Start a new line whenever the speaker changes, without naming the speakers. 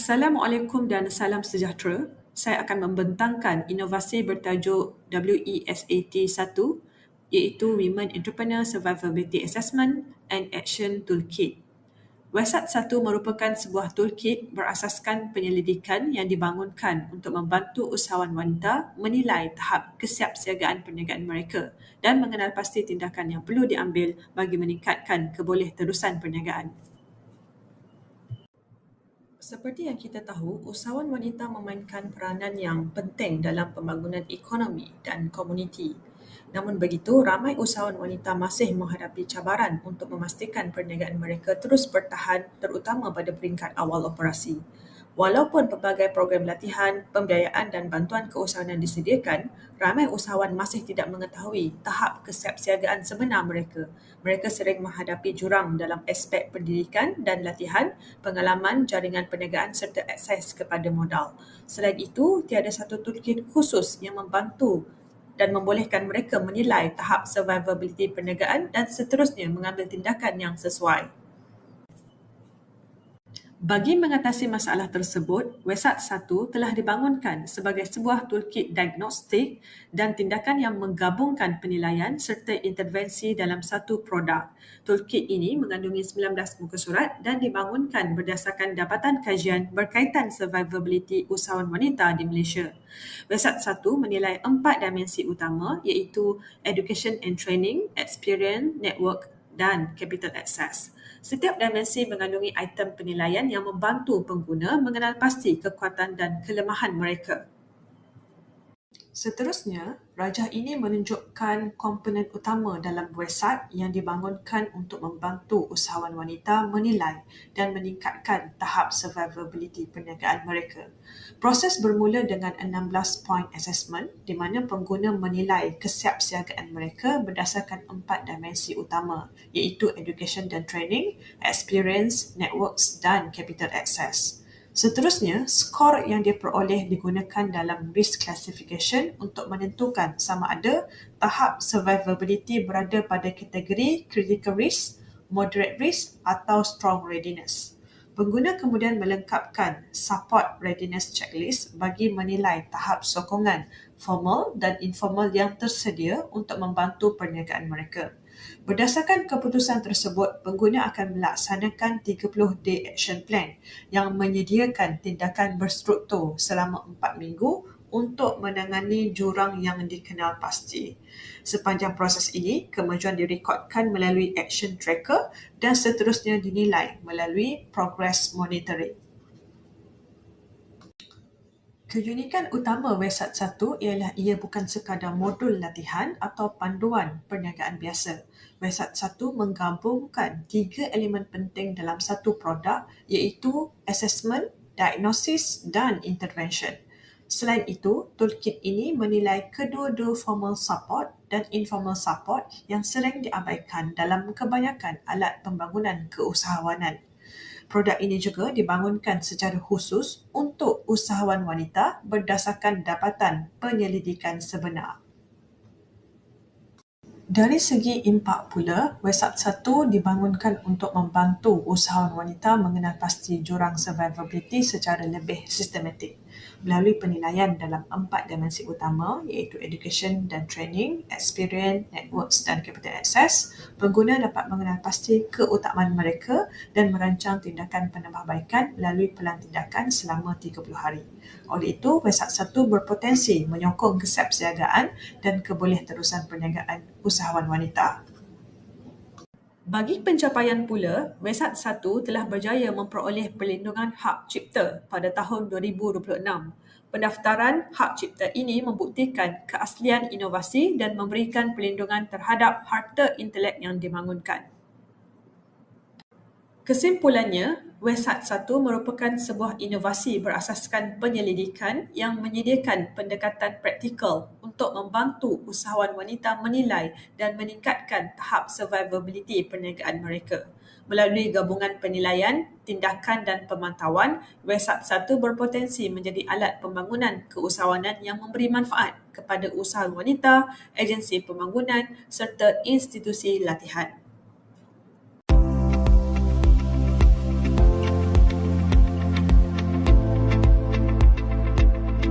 Assalamualaikum dan salam sejahtera. Saya akan membentangkan inovasi bertajuk WESAT 1 iaitu Women Entrepreneur Survivability Assessment and Action Toolkit. WESAT 1 merupakan sebuah toolkit berasaskan penyelidikan yang dibangunkan untuk membantu usahawan wanita menilai tahap kesiapsiagaan perniagaan mereka dan mengenal pasti tindakan yang perlu diambil bagi meningkatkan kebolehterusan perniagaan. Seperti yang kita tahu, usahawan wanita memainkan peranan yang penting dalam pembangunan ekonomi dan komuniti. Namun begitu, ramai usahawan wanita masih menghadapi cabaran untuk memastikan perniagaan mereka terus bertahan, terutama pada peringkat awal operasi. Walaupun pelbagai program latihan, pembiayaan dan bantuan keusahawanan disediakan, ramai usahawan masih tidak mengetahui tahap kesiapsiagaan sebenar mereka. Mereka sering menghadapi jurang dalam aspek pendidikan dan latihan, pengalaman, jaringan perniagaan serta akses kepada modal. Selain itu, tiada satu toolkit khusus yang membantu dan membolehkan mereka menilai tahap survivability perniagaan dan seterusnya mengambil tindakan yang sesuai. Bagi mengatasi masalah tersebut, WESAT 1 telah dibangunkan sebagai sebuah toolkit diagnostik dan tindakan yang menggabungkan penilaian serta intervensi dalam satu produk. Toolkit ini mengandungi 19 muka surat dan dibangunkan berdasarkan dapatan kajian berkaitan survivability usahawan wanita di Malaysia. WESAT 1 menilai 4 dimensi utama iaitu Education and Training, Experience, Network dan Capital Access. Setiap dimensi mengandungi item penilaian yang membantu pengguna mengenal pasti kekuatan dan kelemahan mereka. Seterusnya, rajah ini menunjukkan komponen utama dalam WESAT yang dibangunkan untuk membantu usahawan wanita menilai dan meningkatkan tahap survivability perniagaan mereka. Proses bermula dengan 16 point assessment di mana pengguna menilai kesiapsiagaan mereka berdasarkan 4 dimensi utama iaitu education dan training, experience, networks dan capital access. Seterusnya, skor yang diperoleh digunakan dalam risk classification untuk menentukan sama ada tahap survivability berada pada kategori critical risk, moderate risk atau strong readiness. Pengguna kemudian melengkapkan support readiness checklist bagi menilai tahap sokongan formal dan informal yang tersedia untuk membantu perniagaan mereka. Berdasarkan keputusan tersebut, pengguna akan melaksanakan 30-day action plan yang menyediakan tindakan berstruktur selama 4 minggu untuk menangani jurang yang dikenal pasti. Sepanjang proses ini, kemajuan direkodkan melalui action tracker dan seterusnya dinilai melalui progress monitoring. Keunikan utama WESAT 1 ialah ia bukan sekadar modul latihan atau panduan perniagaan biasa. WESAT 1 menggabungkan 3 elemen penting dalam satu produk iaitu assessment, diagnosis dan intervention. Selain itu, toolkit ini menilai kedua-dua formal support dan informal support yang sering diabaikan dalam kebanyakan alat pembangunan keusahawanan. Produk ini juga dibangunkan secara khusus untuk usahawan wanita berdasarkan dapatan penyelidikan sebenar. Dari segi impak pula, WESAT 1 dibangunkan untuk membantu usahawan wanita mengenal pasti jurang survivability secara lebih sistematik. Melalui penilaian dalam 4 dimensi utama iaitu education dan training, experience, networks dan capital access, pengguna dapat mengenal pasti keutamaan mereka dan merancang tindakan penambahbaikan melalui pelan tindakan selama 30 hari. Oleh itu, WESAT 1 berpotensi menyokong kesiapsiagaan dan kebolehterusan perniagaan usahawan wanita. Bagi pencapaian pula, WESAT 1 telah berjaya memperoleh perlindungan hak cipta pada tahun 2026. Pendaftaran hak cipta ini membuktikan keaslian inovasi dan memberikan perlindungan terhadap harta intelek yang dibangunkan. Kesimpulannya, WESAT 1 merupakan sebuah inovasi berasaskan penyelidikan yang menyediakan pendekatan praktikal untuk membantu usahawan wanita menilai dan meningkatkan tahap survivability perniagaan mereka. Melalui gabungan penilaian, tindakan dan pemantauan, WESAT 1 berpotensi menjadi alat pembangunan keusahawanan yang memberi manfaat kepada usahawan wanita, agensi pembangunan serta institusi latihan.